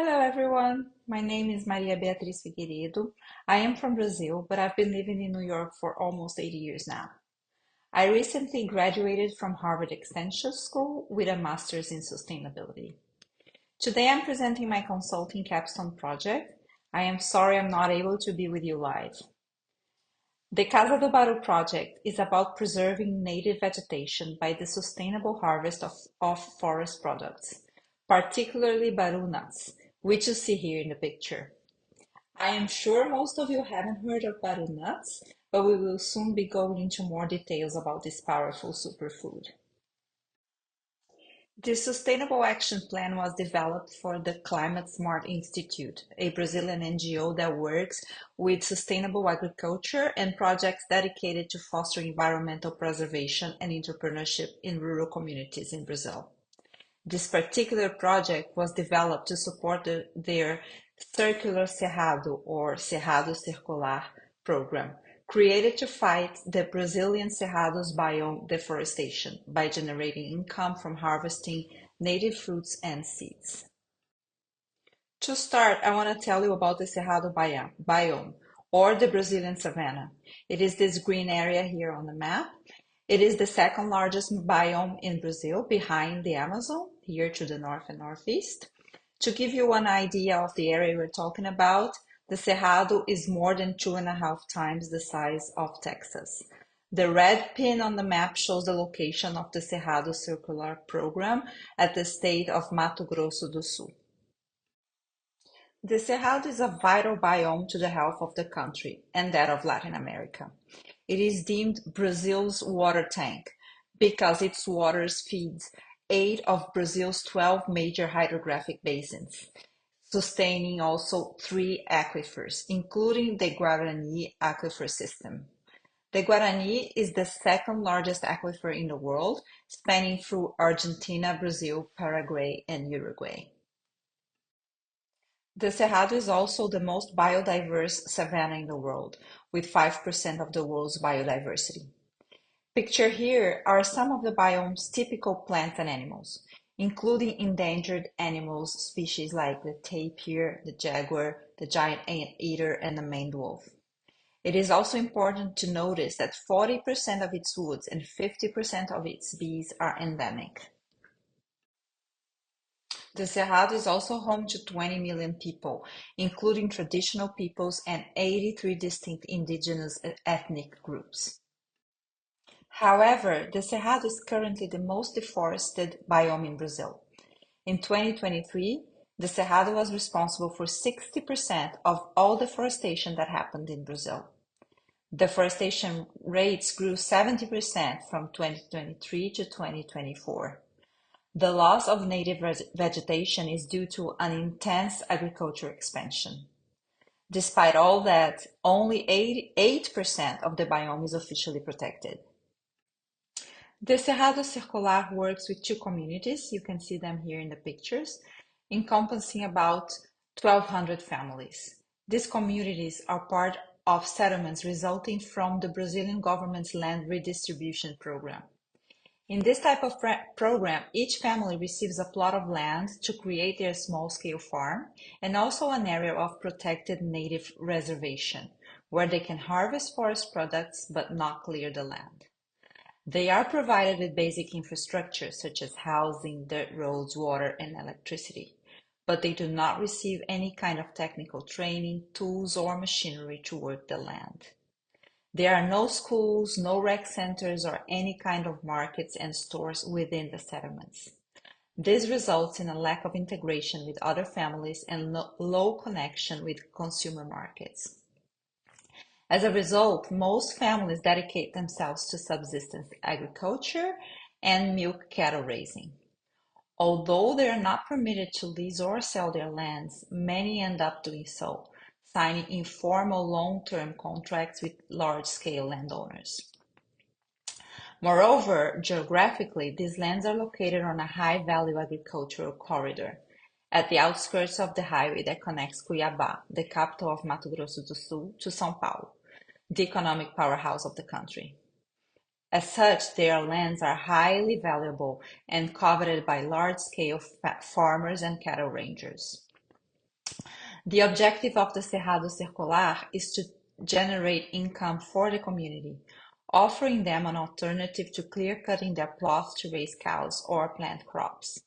Hello everyone, my name is Maria Beatriz Figueiredo. I am from Brazil, but I've been living in New York for almost 80 years now. I recently graduated from Harvard Extension School with a master's in sustainability. Today I'm presenting my consulting capstone project. I am sorry I'm not able to be with you live. The Casa do Barú project is about preserving native vegetation by the sustainable harvest of forest products, particularly Barú nuts, which you see here in the picture. I am sure most of you haven't heard of Barú nuts, but we will soon be going into more details about this powerful superfood. This sustainable action plan was developed for the Climate Smart Institute, a Brazilian NGO that works with sustainable agriculture and projects dedicated to fostering environmental preservation and entrepreneurship in rural communities in Brazil. This particular project was developed to support their Circular Cerrado or Cerrado Circular program, created to fight the Brazilian Cerrado's biome deforestation by generating income from harvesting native fruits and seeds. To start, I want to tell you about the Cerrado biome, or the Brazilian savanna. It is this green area here on the map. It is the second largest biome in Brazil, behind the Amazon, here to the north and northeast. To give you one idea of the area we're talking about, the Cerrado is more than 2.5 times the size of Texas. The red pin on the map shows the location of the Cerrado Circular program at the state of Mato Grosso do Sul. The Cerrado is a vital biome to the health of the country and that of Latin America. It is deemed Brazil's water tank because its waters feeds 8 of Brazil's 12 major hydrographic basins, sustaining also 3 aquifers, including the Guarani aquifer system. The Guarani is the second largest aquifer in the world, spanning through Argentina, Brazil, Paraguay, and Uruguay. The Cerrado is also the most biodiverse savanna in the world, with 5% of the world's biodiversity. Pictured here are some of the biome's typical plants and animals, including endangered animals species like the tapir, the jaguar, the giant anteater, and the maned wolf. It is also important to notice that 40% of its woods and 50% of its bees are endemic. The Cerrado is also home to 20 million people, including traditional peoples and 83 distinct indigenous ethnic groups. However, the Cerrado is currently the most deforested biome in Brazil. In 2023, the Cerrado was responsible for 60% of all deforestation that happened in Brazil. Deforestation rates grew 70% from 2023 to 2024. The loss of native vegetation is due to an intense agricultural expansion. Despite all that, only 88% of the biome is officially protected. The Cerrado Circular works with 2 communities, you can see them here in the pictures, encompassing about 1,200 families. These communities are part of settlements resulting from the Brazilian government's land redistribution program. In this type of program, each family receives a plot of land to create their small-scale farm and also an area of protected native reservation, where they can harvest forest products but not clear the land. They are provided with basic infrastructure such as housing, dirt roads, water, and electricity, but they do not receive any kind of technical training, tools, or machinery to work the land. There are no schools, no rec centers, or any kind of markets and stores within the settlements. This results in a lack of integration with other families and low connection with consumer markets. As a result, most families dedicate themselves to subsistence agriculture and milk cattle raising. Although they are not permitted to lease or sell their lands, many end up doing so, signing informal long-term contracts with large-scale landowners. Moreover, geographically, these lands are located on a high-value agricultural corridor at the outskirts of the highway that connects Cuiabá, the capital of Mato Grosso do Sul, to São Paulo, the economic powerhouse of the country. As such, their lands are highly valuable and coveted by large-scale farmers and cattle ranchers. The objective of the Cerrado Circular is to generate income for the community, offering them an alternative to clear-cutting their plots to raise cows or plant crops,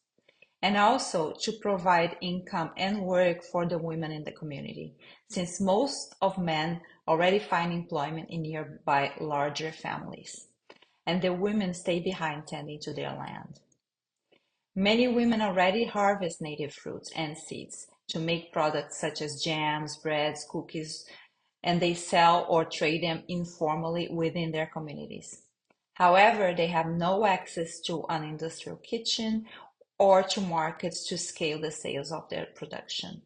and also to provide income and work for the women in the community, since most of men already find employment in nearby larger families, and the women stay behind tending to their land. Many women already harvest native fruits and seeds to make products such as jams, breads, cookies, and they sell or trade them informally within their communities. However, they have no access to an industrial kitchen or to markets to scale the sales of their production.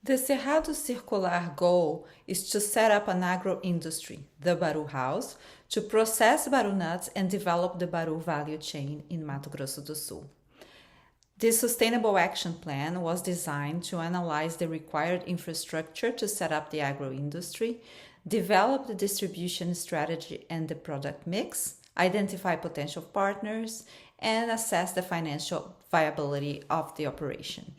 The Cerrado Circular goal is to set up an agro-industry, the Barú House, to process Barú nuts and develop the Barú value chain in Mato Grosso do Sul. This sustainable action plan was designed to analyze the required infrastructure to set up the agro-industry, develop the distribution strategy and the product mix, identify potential partners, and assess the financial viability of the operation.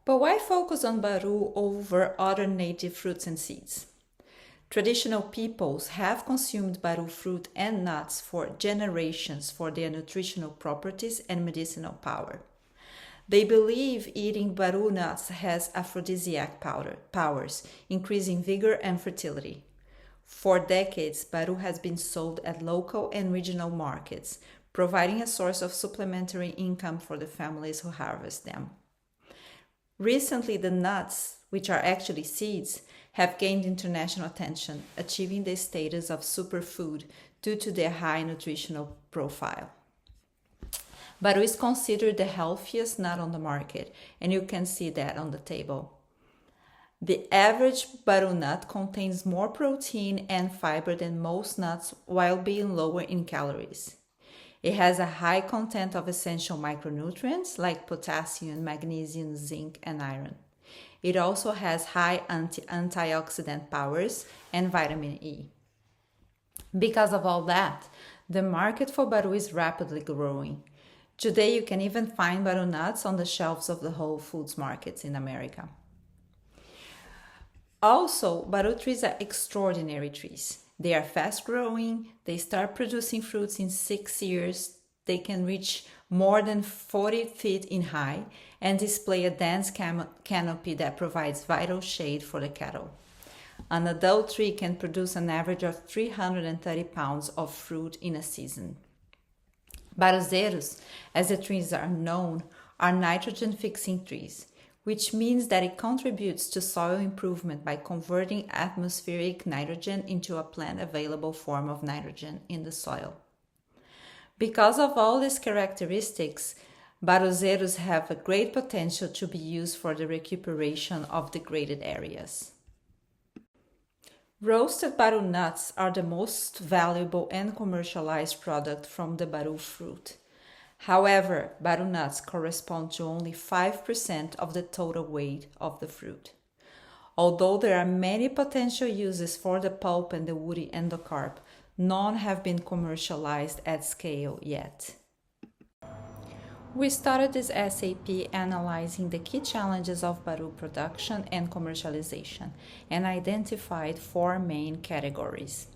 But why focus on Barú over other native fruits and seeds? Traditional peoples have consumed Barú fruit and nuts for generations for their nutritional properties and medicinal power. They believe eating Barú nuts has aphrodisiac powers, increasing vigor and fertility. For decades, Barú has been sold at local and regional markets, providing a source of supplementary income for the families who harvest them. Recently, the nuts, which are actually seeds, have gained international attention, achieving the status of superfood due to their high nutritional profile. Barú is considered the healthiest nut on the market, and you can see that on the table. The average Barú nut contains more protein and fiber than most nuts while being lower in calories. It has a high content of essential micronutrients like potassium, magnesium, zinc, and iron. It also has high antioxidant powers and vitamin E. Because of all that, the market for Barú is rapidly growing. Today, you can even find Barú nuts on the shelves of the Whole Foods markets in America. Also, Barú trees are extraordinary trees. They are fast growing, they start producing fruits in 6 years, they can reach more than 40 feet in height and display a dense canopy that provides vital shade for the cattle. An adult tree can produce an average of 330 pounds of fruit in a season. Baruzeiros, as the trees are known, are nitrogen-fixing trees, which means that it contributes to soil improvement by converting atmospheric nitrogen into a plant-available form of nitrogen in the soil. Because of all these characteristics, baruzeiros have a great potential to be used for the recuperation of degraded areas. Roasted Barú nuts are the most valuable and commercialized product from the Barú fruit. However, Barú nuts correspond to only 5% of the total weight of the fruit. Although there are many potential uses for the pulp and the woody endocarp, none have been commercialized at scale yet. We started this SAP analyzing the key challenges of Barú production and commercialization and identified 4 main categories.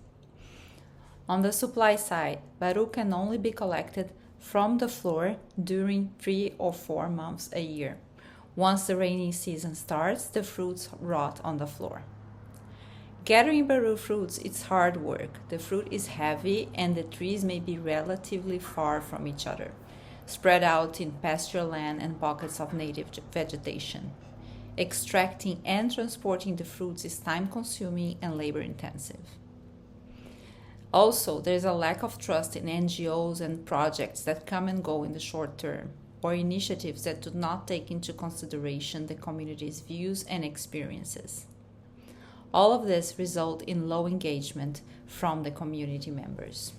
On the supply side, Barú can only be collected from the floor during 3 or 4 months a year. Once the rainy season starts, the fruits rot on the floor. Gathering Barú fruits is hard work. The fruit is heavy and the trees may be relatively far from each other, spread out in pasture land and pockets of native vegetation. Extracting and transporting the fruits is time-consuming and labor-intensive. Also, there is a lack of trust in NGOs and projects that come and go in the short term, or initiatives that do not take into consideration the community's views and experiences. All of this result in low engagement from the community members.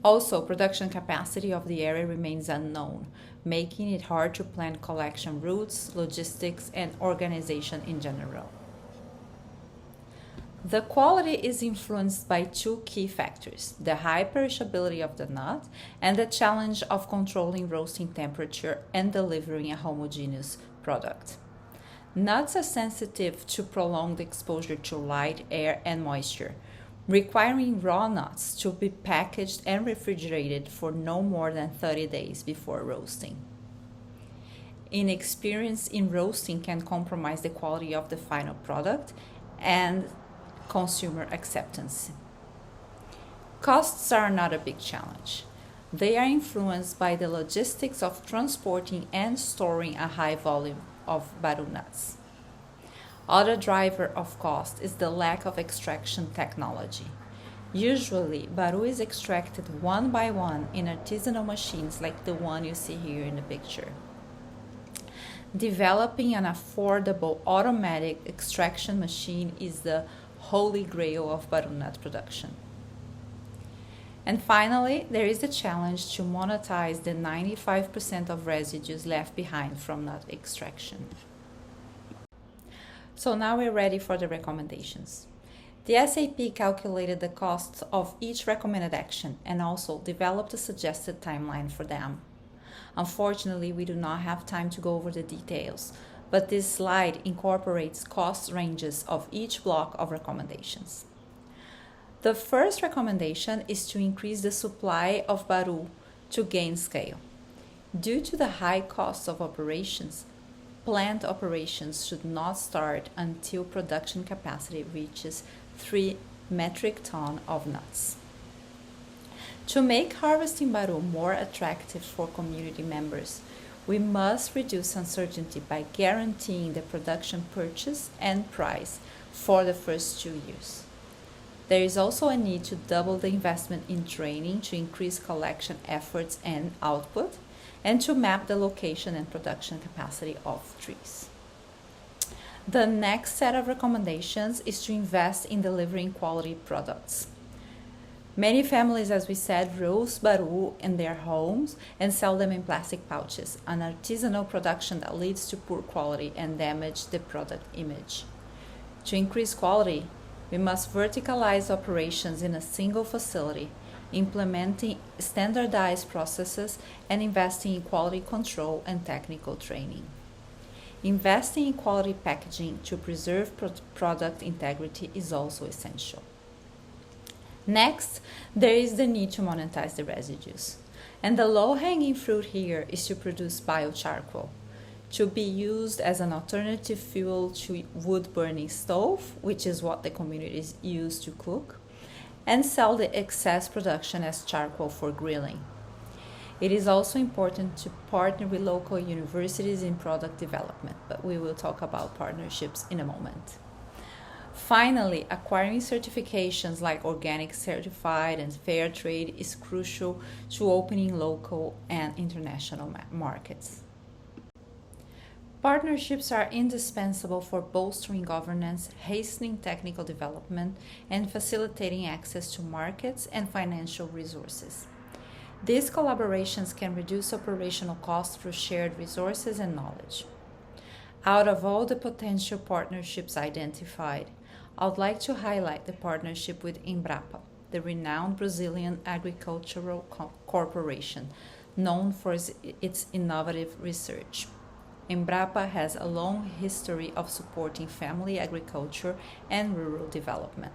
Also, production capacity of the area remains unknown, making it hard to plan collection routes, logistics, and organization in general. The quality is influenced by two key factors, the high perishability of the nut and the challenge of controlling roasting temperature and delivering a homogeneous product. Nuts are sensitive to prolonged exposure to light, air, and moisture, requiring raw nuts to be packaged and refrigerated for no more than 30 days before roasting. Inexperience in roasting can compromise the quality of the final product and consumer acceptance. Costs are not a big challenge. They are influenced by the logistics of transporting and storing a high volume of Barú nuts. Other driver of cost is the lack of extraction technology. Usually, Barú is extracted one by one in artisanal machines like the one you see here in the picture. Developing an affordable automatic extraction machine is the holy grail of Barú nut production. And finally, there is the challenge to monetize the 95% of residues left behind from nut extraction. So now we're ready for the recommendations. The SAP calculated the costs of each recommended action and also developed a suggested timeline for them. Unfortunately, we do not have time to go over the details, but this slide incorporates cost ranges of each block of recommendations. The first recommendation is to increase the supply of Barú to gain scale. Due to the high costs of operations, plant operations should not start until production capacity reaches 3 metric tons of nuts. To make harvesting Barú more attractive for community members, we must reduce uncertainty by guaranteeing the production purchase and price for the first 2 years. There is also a need to double the investment in training to increase collection efforts and output, and to map the location and production capacity of trees. The next set of recommendations is to invest in delivering quality products. Many families, as we said, roast Barú in their homes and sell them in plastic pouches, an artisanal production that leads to poor quality and damage the product image. To increase quality, we must verticalize operations in a single facility, implementing standardized processes and investing in quality control and technical training. Investing in quality packaging to preserve product integrity is also essential. Next, there is the need to monetize the residues. And the low-hanging fruit here is to produce biocharcoal, to be used as an alternative fuel to wood-burning stove, which is what the communities use to cook, and sell the excess production as charcoal for grilling. It is also important to partner with local universities in product development, but we will talk about partnerships in a moment. Finally, acquiring certifications like organic certified and fair trade is crucial to opening local and international markets. Partnerships are indispensable for bolstering governance, hastening technical development, and facilitating access to markets and financial resources. These collaborations can reduce operational costs through shared resources and knowledge. Out of all the potential partnerships identified, I would like to highlight the partnership with Embrapa, the renowned Brazilian agricultural corporation, known for its innovative research. Embrapa has a long history of supporting family agriculture and rural development.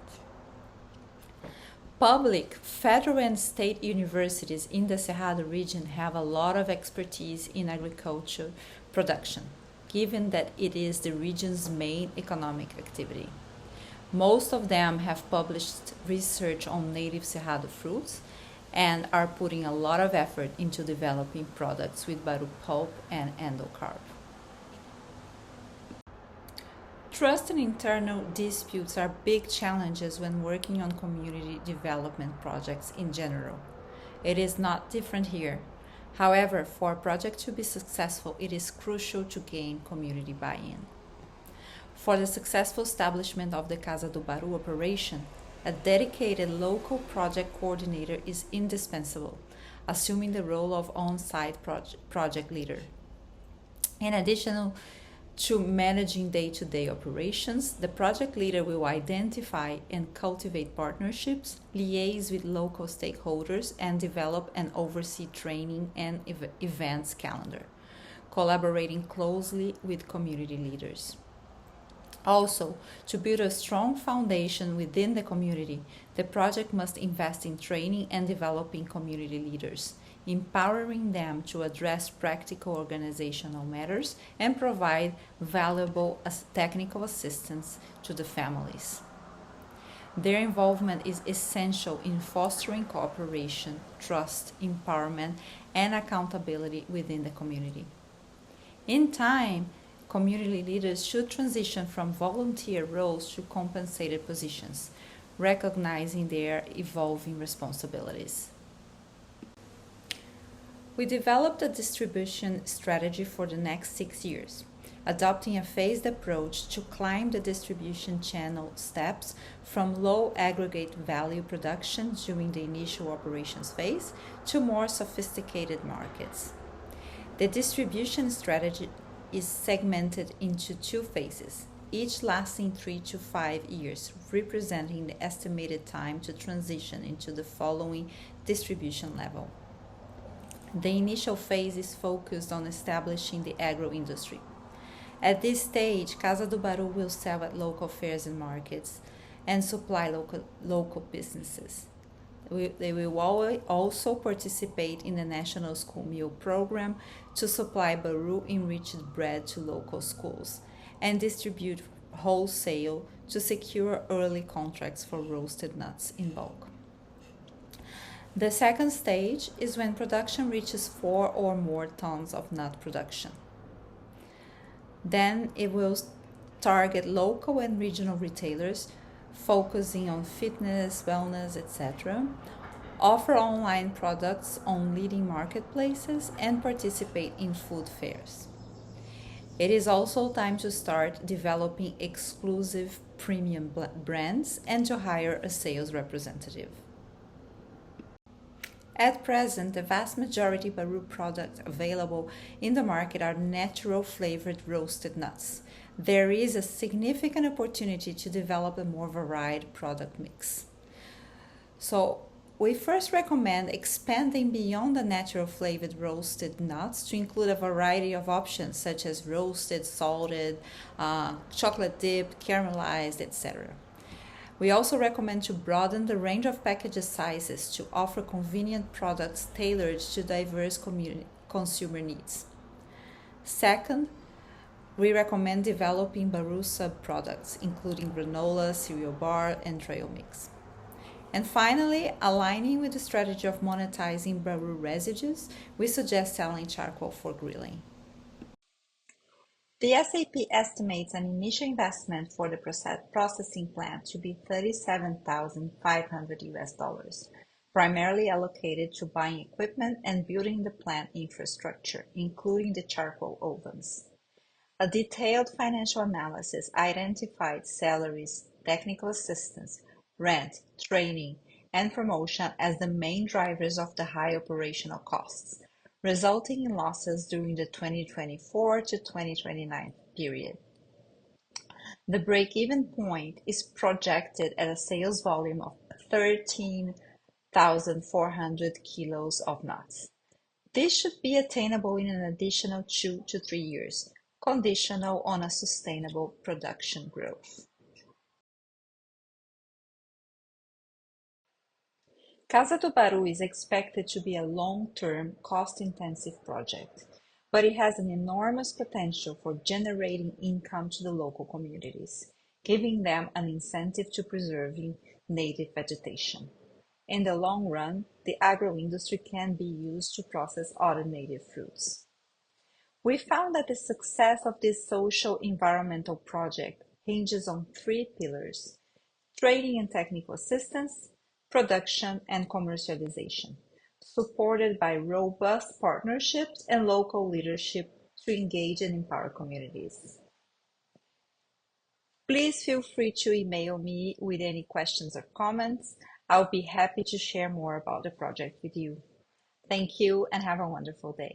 Public, federal and state universities in the Cerrado region have a lot of expertise in agriculture production, given that it is the region's main economic activity. Most of them have published research on native Cerrado fruits and are putting a lot of effort into developing products with Barú pulp and endocarp. Trust and internal disputes are big challenges when working on community development projects in general. It is not different here. However, for a project to be successful, it is crucial to gain community buy-in. For the successful establishment of the Casa do Barú operation, a dedicated local project coordinator is indispensable, assuming the role of on-site project leader. In addition to managing day-to-day operations, the project leader will identify and cultivate partnerships, liaise with local stakeholders, and develop and oversee training and events calendar, collaborating closely with community leaders. Also, to build a strong foundation within the community, the project must invest in training and developing community leaders, empowering them to address practical organizational matters and provide valuable technical assistance to the families. Their involvement is essential in fostering cooperation, trust, empowerment, and accountability within the community. In time, community leaders should transition from volunteer roles to compensated positions, recognizing their evolving responsibilities. We developed a distribution strategy for the next 6 years, adopting a phased approach to climb the distribution channel steps from low aggregate value production during the initial operations phase to more sophisticated markets. The distribution strategy is segmented into 2 phases, each lasting 3 to 5 years, representing the estimated time to transition into the following distribution level. The initial phase is focused on establishing the agro-industry. At this stage, Casa do Barú will sell at local fairs and markets and supply local businesses. They will also participate in the National School Meal Program to supply Barú enriched bread to local schools and distribute wholesale to secure early contracts for roasted nuts in bulk. The second stage is when production reaches 4 or more tons of nut production. Then it will target local and regional retailers, focusing on fitness, wellness, etc., offer online products on leading marketplaces, and participate in food fairs. It is also time to start developing exclusive premium brands and to hire a sales representative. At present, the vast majority of Barú products available in the market are natural flavored roasted nuts. There is a significant opportunity to develop a more varied product mix. So, we first recommend expanding beyond the natural flavored roasted nuts to include a variety of options such as roasted, salted, chocolate dipped, caramelized, etc. We also recommend to broaden the range of package sizes to offer convenient products tailored to diverse consumer needs. Second, we recommend developing Barú sub-products, including granola, cereal bar, and trail mix. And finally, aligning with the strategy of monetizing Barú residues, we suggest selling charcoal for grilling. The SAP estimates an initial investment for the processing plant to be $37,500, primarily allocated to buying equipment and building the plant infrastructure, including the charcoal ovens. A detailed financial analysis identified salaries, technical assistance, rent, training, and promotion as the main drivers of the high operational costs, resulting in losses during the 2024 to 2029 period. The break-even point is projected at a sales volume of 13,400 kilos of nuts. This should be attainable in an additional 2 to 3 years, conditional on a sustainable production growth. Casa do Barú is expected to be a long-term, cost-intensive project, but it has an enormous potential for generating income to the local communities, giving them an incentive to preserving native vegetation. In the long run, the agro-industry can be used to process other native fruits. We found that the success of this social environmental project hinges on 3 pillars: training and technical assistance, production, and commercialization, supported by robust partnerships and local leadership to engage and empower communities. Please feel free to email me with any questions or comments. I'll be happy to share more about the project with you. Thank you and have a wonderful day.